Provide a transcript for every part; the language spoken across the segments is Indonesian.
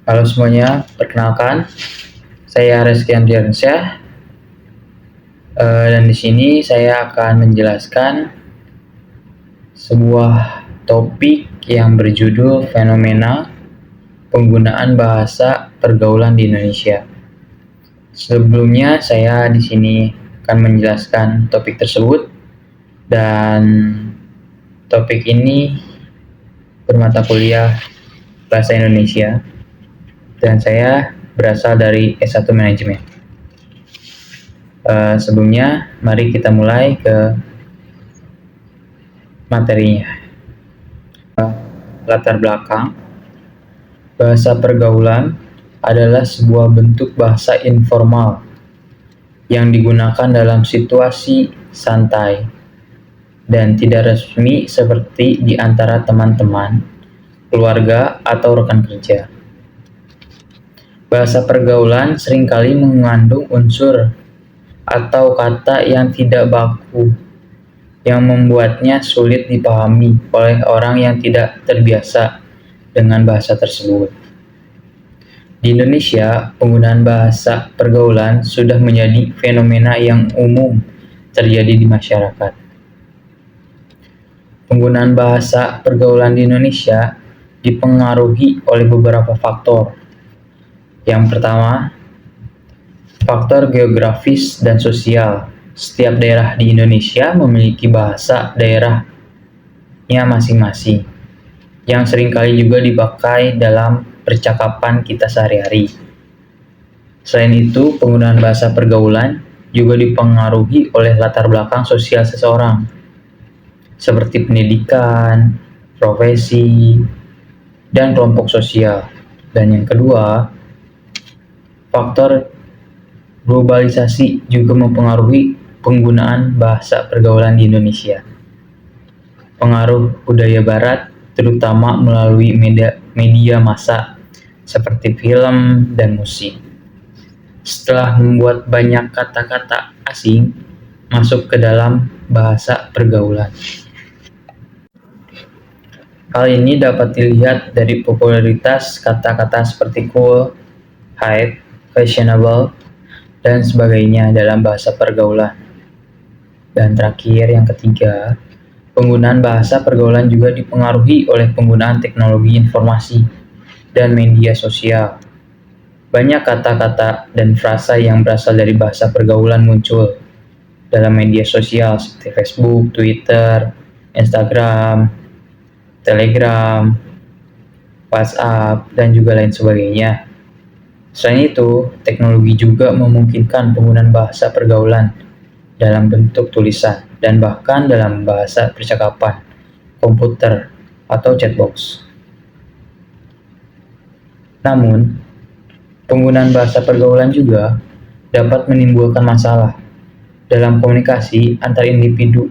Halo semuanya, perkenalkan saya Reski Andriansyah, dan di sini saya akan menjelaskan sebuah topik yang berjudul fenomena penggunaan bahasa pergaulan di Indonesia. Sebelumnya saya di sini akan menjelaskan topik tersebut, dan topik ini bermata kuliah Bahasa Indonesia dan saya berasal dari S1 Manajemen. Sebelumnya, mari kita mulai ke materinya. Latar belakang, bahasa pergaulan adalah sebuah bentuk bahasa informal yang digunakan dalam situasi santai dan tidak resmi seperti di antara teman-teman, keluarga, atau rekan kerja. Bahasa pergaulan seringkali mengandung unsur atau kata yang tidak baku, yang membuatnya sulit dipahami oleh orang yang tidak terbiasa dengan bahasa tersebut. Di Indonesia, penggunaan bahasa pergaulan sudah menjadi fenomena yang umum terjadi di masyarakat. Penggunaan bahasa pergaulan di Indonesia dipengaruhi oleh beberapa faktor. Yang pertama, faktor geografis dan sosial. Setiap daerah di Indonesia memiliki bahasa daerahnya masing-masing, yang seringkali juga dipakai dalam percakapan kita sehari-hari. Selain itu, penggunaan bahasa pergaulan juga dipengaruhi oleh latar belakang sosial seseorang, seperti pendidikan, profesi, dan kelompok sosial. Dan yang kedua, faktor globalisasi juga mempengaruhi penggunaan bahasa pergaulan di Indonesia. Pengaruh budaya barat terutama melalui media massa seperti film dan musik. Setelah membuat banyak kata-kata asing masuk ke dalam bahasa pergaulan. Hal ini dapat dilihat dari popularitas kata-kata seperti cool, hype, fashionable, dan sebagainya dalam bahasa pergaulan. Dan terakhir, yang ketiga, penggunaan bahasa pergaulan juga dipengaruhi oleh penggunaan teknologi informasi dan media sosial. Banyak kata-kata dan frasa yang berasal dari bahasa pergaulan muncul dalam media sosial seperti Facebook, Twitter, Instagram, Telegram, WhatsApp, dan juga lain sebagainya. Selain itu, teknologi juga memungkinkan penggunaan bahasa pergaulan dalam bentuk tulisan dan bahkan dalam bahasa percakapan, komputer, atau chatbox. Namun, penggunaan bahasa pergaulan juga dapat menimbulkan masalah dalam komunikasi antar individu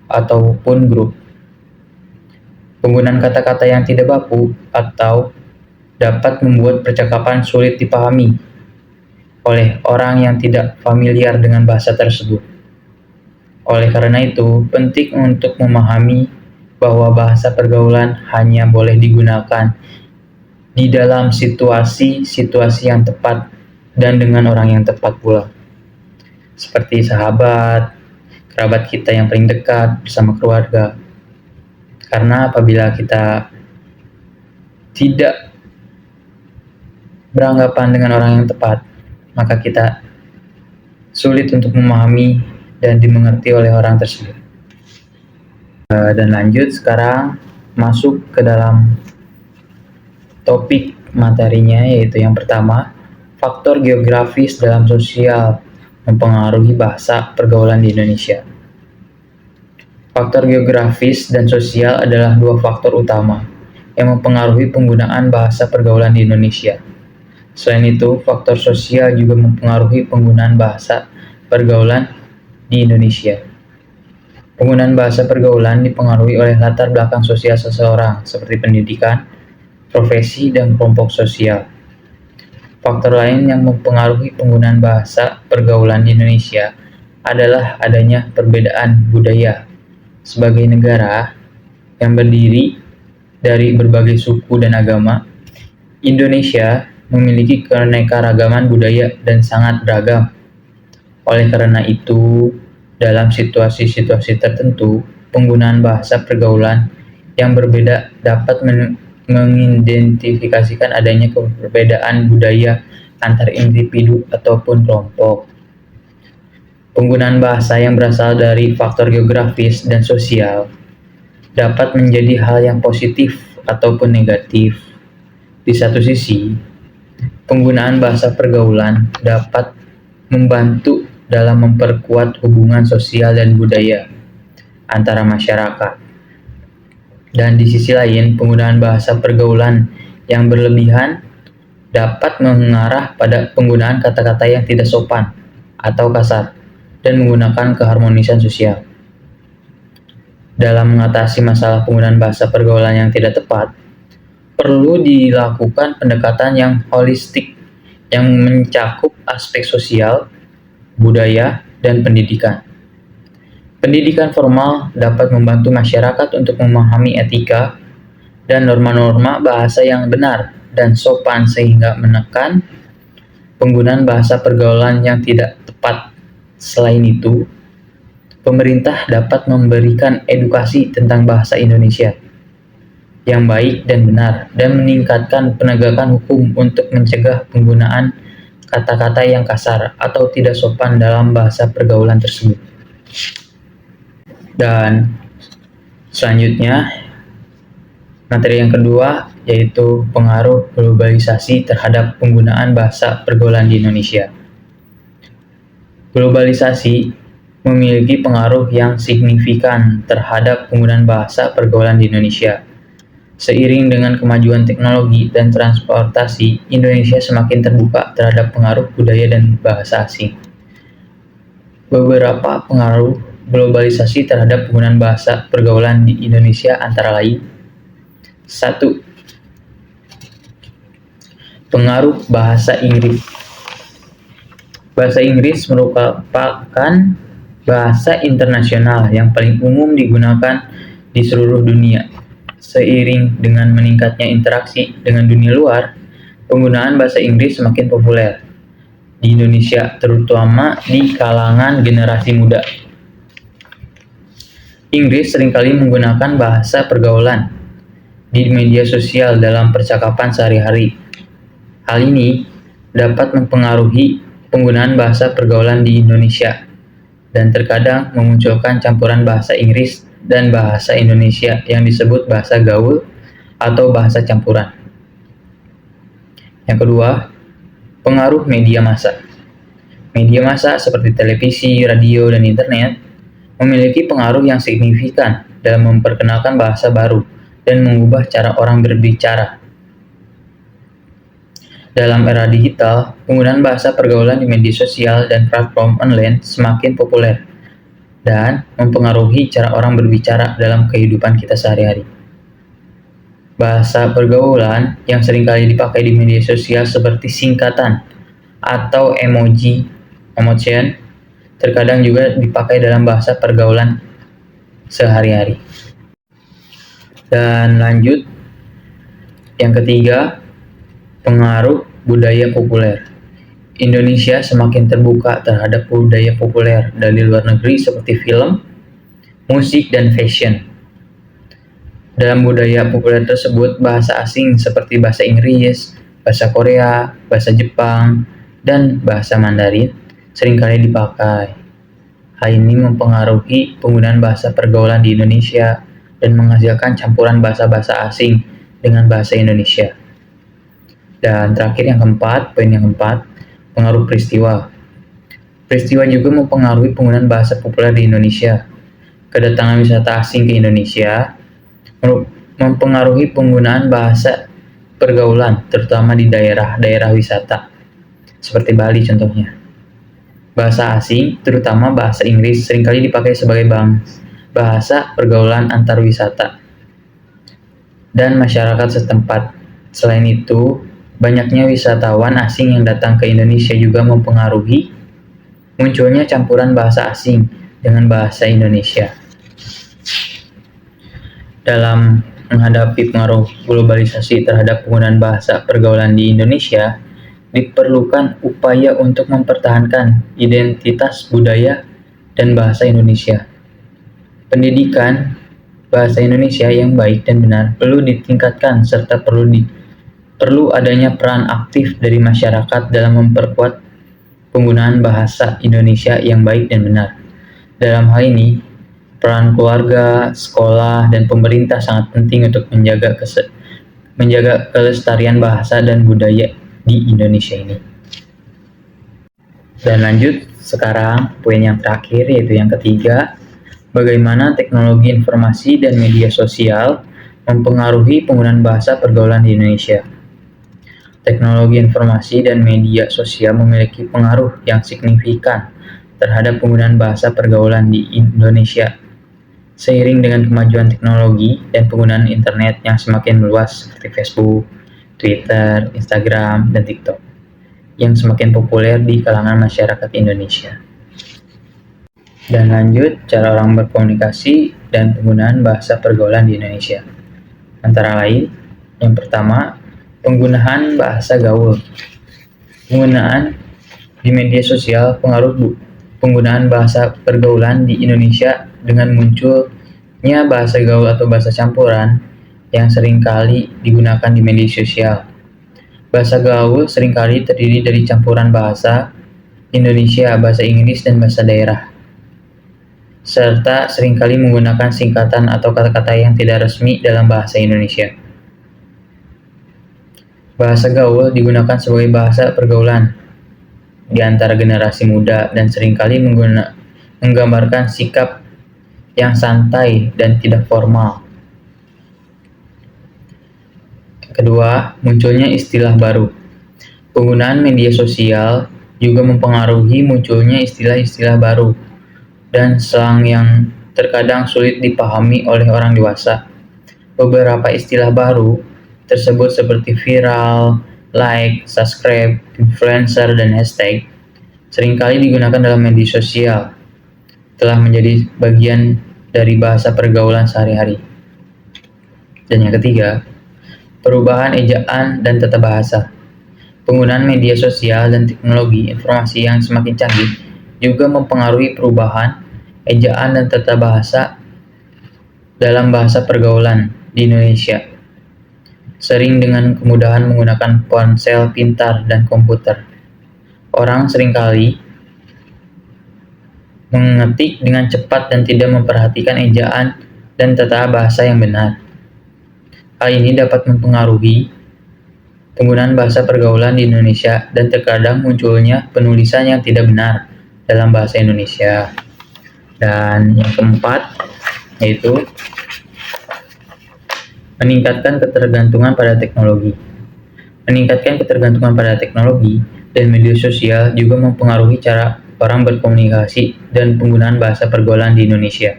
ataupun grup. Penggunaan kata-kata yang tidak baku atau dapat membuat percakapan sulit dipahami oleh orang yang tidak familiar dengan bahasa tersebut. Oleh karena itu, penting untuk memahami bahwa bahasa pergaulan hanya boleh digunakan di dalam situasi-situasi yang tepat dan dengan orang yang tepat pula. Seperti sahabat, kerabat kita yang paling dekat bersama keluarga. Karena apabila kita tidak beranggapan dengan orang yang tepat, maka kita sulit untuk memahami dan dimengerti oleh orang tersebut. Dan lanjut sekarang masuk ke dalam topik materinya, yaitu yang pertama, faktor geografis dalam sosial mempengaruhi bahasa pergaulan di Indonesia. Faktor geografis dan sosial adalah dua faktor utama yang mempengaruhi penggunaan bahasa pergaulan di Indonesia. Selain itu, faktor sosial juga mempengaruhi penggunaan bahasa pergaulan di Indonesia. Penggunaan bahasa pergaulan dipengaruhi oleh latar belakang sosial seseorang, seperti pendidikan, profesi, dan kelompok sosial. Faktor lain yang mempengaruhi penggunaan bahasa pergaulan di Indonesia adalah adanya perbedaan budaya. Sebagai negara yang berdiri dari berbagai suku dan agama, Indonesia memiliki keanekaragaman budaya dan sangat beragam. Oleh karena itu, dalam situasi-situasi tertentu, penggunaan bahasa pergaulan yang berbeda dapat mengidentifikasikan adanya perbedaan budaya antar individu ataupun kelompok. Penggunaan bahasa yang berasal dari faktor geografis dan sosial dapat menjadi hal yang positif ataupun negatif. Di satu sisi, penggunaan bahasa pergaulan dapat membantu dalam memperkuat hubungan sosial dan budaya antara masyarakat. Dan di sisi lain, penggunaan bahasa pergaulan yang berlebihan dapat mengarah pada penggunaan kata-kata yang tidak sopan atau kasar dan menggunakan keharmonisan sosial. Dalam mengatasi masalah penggunaan bahasa pergaulan yang tidak tepat, perlu dilakukan pendekatan yang holistik yang mencakup aspek sosial, budaya, dan pendidikan. Pendidikan formal dapat membantu masyarakat untuk memahami etika dan norma-norma bahasa yang benar dan sopan sehingga menekan penggunaan bahasa pergaulan yang tidak tepat. Selain itu, pemerintah dapat memberikan edukasi tentang bahasa Indonesia yang baik dan benar dan meningkatkan penegakan hukum untuk mencegah penggunaan kata-kata yang kasar atau tidak sopan dalam bahasa pergaulan tersebut. Dan selanjutnya, materi yang kedua yaitu pengaruh globalisasi terhadap penggunaan bahasa pergaulan di Indonesia. Globalisasi memiliki pengaruh yang signifikan terhadap penggunaan bahasa pergaulan di Indonesia. Seiring dengan kemajuan teknologi dan transportasi, Indonesia semakin terbuka terhadap pengaruh budaya dan bahasa asing. Beberapa pengaruh globalisasi terhadap penggunaan bahasa pergaulan di Indonesia antara lain: 1. Pengaruh bahasa Inggris. Bahasa Inggris merupakan bahasa internasional yang paling umum digunakan di seluruh dunia. Seiring dengan meningkatnya interaksi dengan dunia luar, penggunaan bahasa Inggris semakin populer di Indonesia, terutama di kalangan generasi muda. Inggris seringkali menggunakan bahasa pergaulan di media sosial dalam percakapan sehari-hari. Hal ini dapat mempengaruhi penggunaan bahasa pergaulan di Indonesia dan terkadang memunculkan campuran bahasa Inggris dan bahasa Indonesia yang disebut bahasa gaul atau bahasa campuran. Yang kedua, pengaruh media massa. Media massa seperti televisi, radio, dan internet memiliki pengaruh yang signifikan dalam memperkenalkan bahasa baru dan mengubah cara orang berbicara. Dalam era digital, penggunaan bahasa pergaulan di media sosial dan platform online semakin populer dan mempengaruhi cara orang berbicara dalam kehidupan kita sehari-hari. Bahasa pergaulan yang seringkali dipakai di media sosial seperti singkatan atau emoji, terkadang juga dipakai dalam bahasa pergaulan sehari-hari. Dan lanjut, yang ketiga, pengaruh budaya populer. Indonesia semakin terbuka terhadap budaya populer dari luar negeri seperti film, musik, dan fashion. Dalam budaya populer tersebut, bahasa asing seperti bahasa Inggris, bahasa Korea, bahasa Jepang, dan bahasa Mandarin seringkali dipakai. Hal ini mempengaruhi penggunaan bahasa pergaulan di Indonesia dan menghasilkan campuran bahasa-bahasa asing dengan bahasa Indonesia. Dan terakhir yang keempat, poin yang keempat, pengaruh peristiwa. Peristiwa juga mempengaruhi penggunaan bahasa populer di Indonesia. Kedatangan wisata asing ke Indonesia mempengaruhi penggunaan bahasa pergaulan, terutama di daerah-daerah wisata, seperti Bali contohnya. Bahasa asing, terutama bahasa Inggris, seringkali dipakai sebagai bahasa pergaulan antar wisata dan masyarakat setempat. Selain itu, banyaknya wisatawan asing yang datang ke Indonesia juga mempengaruhi munculnya campuran bahasa asing dengan bahasa Indonesia. Dalam menghadapi pengaruh globalisasi terhadap penggunaan bahasa pergaulan di Indonesia, diperlukan upaya untuk mempertahankan identitas budaya dan bahasa Indonesia. Pendidikan bahasa Indonesia yang baik dan benar perlu ditingkatkan serta perlu adanya peran aktif dari masyarakat dalam memperkuat penggunaan bahasa Indonesia yang baik dan benar. Dalam hal ini, peran keluarga, sekolah, dan pemerintah sangat penting untuk menjaga kelestarian bahasa dan budaya di Indonesia ini. Dan lanjut, sekarang poin yang terakhir yaitu yang ketiga, bagaimana teknologi informasi dan media sosial mempengaruhi penggunaan bahasa pergaulan di Indonesia. Teknologi informasi dan media sosial memiliki pengaruh yang signifikan terhadap penggunaan bahasa pergaulan di Indonesia. Seiring dengan kemajuan teknologi dan penggunaan internet yang semakin meluas seperti Facebook, Twitter, Instagram, dan TikTok, yang semakin populer di kalangan masyarakat Indonesia. Dan lanjut, cara orang berkomunikasi dan penggunaan bahasa pergaulan di Indonesia. Antara lain, yang pertama, penggunaan bahasa gaul. Penggunaan di media sosial pengaruh penggunaan bahasa pergaulan di Indonesia dengan munculnya bahasa gaul atau bahasa campuran yang seringkali digunakan di media sosial. Bahasa gaul seringkali terdiri dari campuran bahasa Indonesia, bahasa Inggris, dan bahasa daerah, serta seringkali menggunakan singkatan atau kata-kata yang tidak resmi dalam bahasa Indonesia. Bahasa gaul digunakan sebagai bahasa pergaulan di antara generasi muda dan seringkali menggambarkan sikap yang santai dan tidak formal. Kedua, munculnya istilah baru. Penggunaan media sosial juga mempengaruhi munculnya istilah-istilah baru dan slang yang terkadang sulit dipahami oleh orang dewasa. Beberapa istilah baru tersebut seperti viral, like, subscribe, influencer, dan hashtag seringkali digunakan dalam media sosial, telah menjadi bagian dari bahasa pergaulan sehari-hari. Dan yang ketiga, perubahan ejaan dan tata bahasa. Penggunaan media sosial dan teknologi informasi yang semakin canggih juga mempengaruhi perubahan ejaan dan tata bahasa dalam bahasa pergaulan di Indonesia. Sering dengan kemudahan menggunakan ponsel pintar dan komputer, orang seringkali mengetik dengan cepat dan tidak memperhatikan ejaan dan tata bahasa yang benar. Hal ini dapat mempengaruhi penggunaan bahasa pergaulan di Indonesia dan terkadang munculnya penulisan yang tidak benar dalam bahasa Indonesia. Dan yang keempat yaitu meningkatkan ketergantungan pada teknologi. Meningkatkan ketergantungan pada teknologi dan media sosial juga mempengaruhi cara orang berkomunikasi dan penggunaan bahasa pergaulan di Indonesia.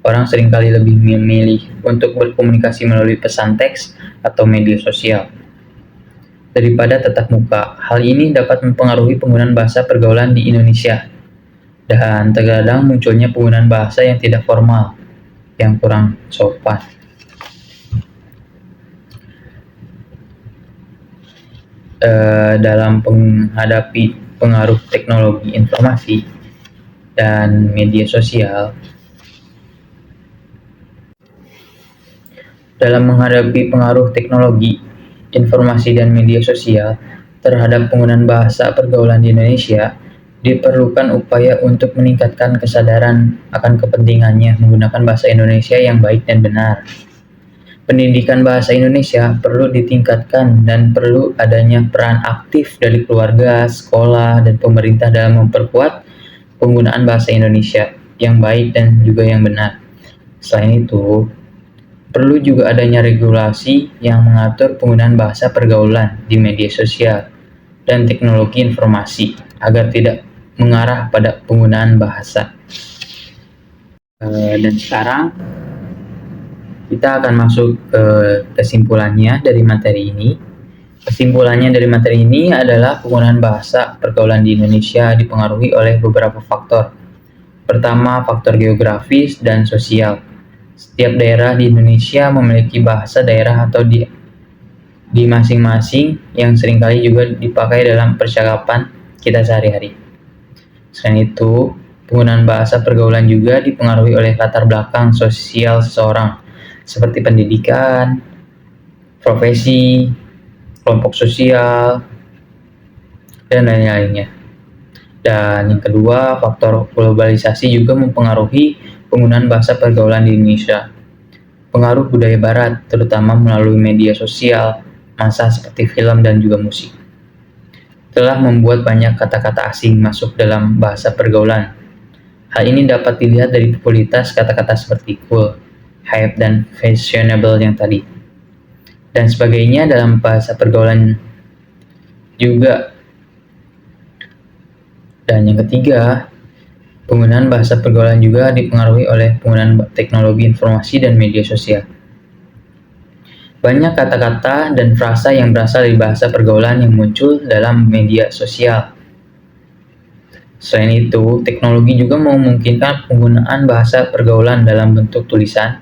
Orang seringkali lebih memilih untuk berkomunikasi melalui pesan teks atau media sosial daripada tatap muka. Hal ini dapat mempengaruhi penggunaan bahasa pergaulan di Indonesia dan terkadang munculnya penggunaan bahasa yang tidak formal, yang kurang sopan. Dalam menghadapi pengaruh teknologi informasi dan media sosial. Dalam menghadapi pengaruh teknologi, informasi, dan media sosial terhadap penggunaan bahasa pergaulan di Indonesia, diperlukan upaya untuk meningkatkan kesadaran akan kepentingannya menggunakan bahasa Indonesia yang baik dan benar. Pendidikan bahasa Indonesia perlu ditingkatkan dan perlu adanya peran aktif dari keluarga, sekolah, dan pemerintah dalam memperkuat penggunaan bahasa Indonesia yang baik dan juga yang benar. Selain itu, perlu juga adanya regulasi yang mengatur penggunaan bahasa pergaulan di media sosial dan teknologi informasi agar tidak mengarah pada penggunaan bahasa. Dan sekarang kita akan masuk ke kesimpulannya dari materi ini. Kesimpulannya dari materi ini adalah penggunaan bahasa pergaulan di Indonesia dipengaruhi oleh beberapa faktor. Pertama, faktor geografis dan sosial, Setiap daerah di Indonesia memiliki bahasa daerah atau di masing-masing yang seringkali juga dipakai dalam percakapan kita sehari-hari. Selain itu, penggunaan bahasa pergaulan juga dipengaruhi oleh latar belakang sosial seseorang, seperti pendidikan, profesi, kelompok sosial, dan lain-lainnya. Dan yang kedua, faktor globalisasi juga mempengaruhi penggunaan bahasa pergaulan di Indonesia. Pengaruh budaya barat, terutama melalui media sosial, massa seperti film dan juga musik, telah membuat banyak kata-kata asing masuk dalam bahasa pergaulan. Hal ini dapat dilihat dari popularitas kata-kata seperti cool, hype, dan fashionable yang tadi. Dan sebagainya dalam bahasa pergaulan juga. Dan yang ketiga, penggunaan bahasa pergaulan juga dipengaruhi oleh penggunaan teknologi informasi dan media sosial. Banyak kata-kata dan frasa yang berasal dari bahasa pergaulan yang muncul dalam media sosial. Selain itu, teknologi juga memungkinkan penggunaan bahasa pergaulan dalam bentuk tulisan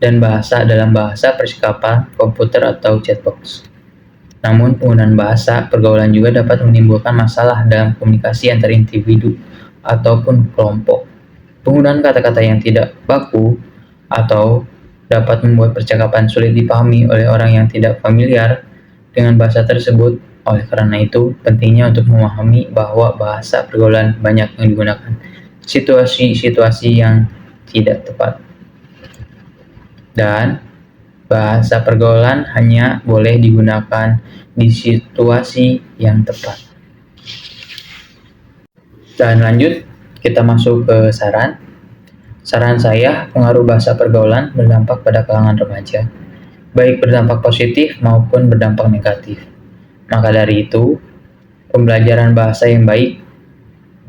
dan bahasa dalam bahasa percakapan komputer atau chatbox. Namun, penggunaan bahasa pergaulan juga dapat menimbulkan masalah dalam komunikasi antar individu ataupun kelompok. Penggunaan kata-kata yang tidak baku atau dapat membuat percakapan sulit dipahami oleh orang yang tidak familiar dengan bahasa tersebut. Oleh karena itu, pentingnya untuk memahami bahwa bahasa pergaulan banyak yang digunakan situasi-situasi yang tidak tepat. Dan bahasa pergaulan hanya boleh digunakan di situasi yang tepat. Dan lanjut, kita masuk ke saran. Saran saya, pengaruh bahasa pergaulan berdampak pada kalangan remaja, baik berdampak positif maupun berdampak negatif. Maka dari itu, pembelajaran bahasa yang baik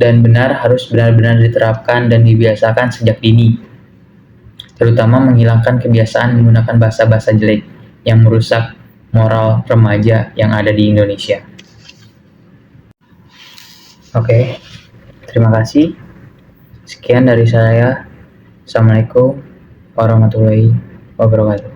dan benar harus benar-benar diterapkan dan dibiasakan sejak dini, terutama menghilangkan kebiasaan menggunakan bahasa-bahasa jelek yang merusak moral remaja yang ada di Indonesia. Oke, terima kasih. Sekian dari saya. Assalamualaikum warahmatullahi wabarakatuh.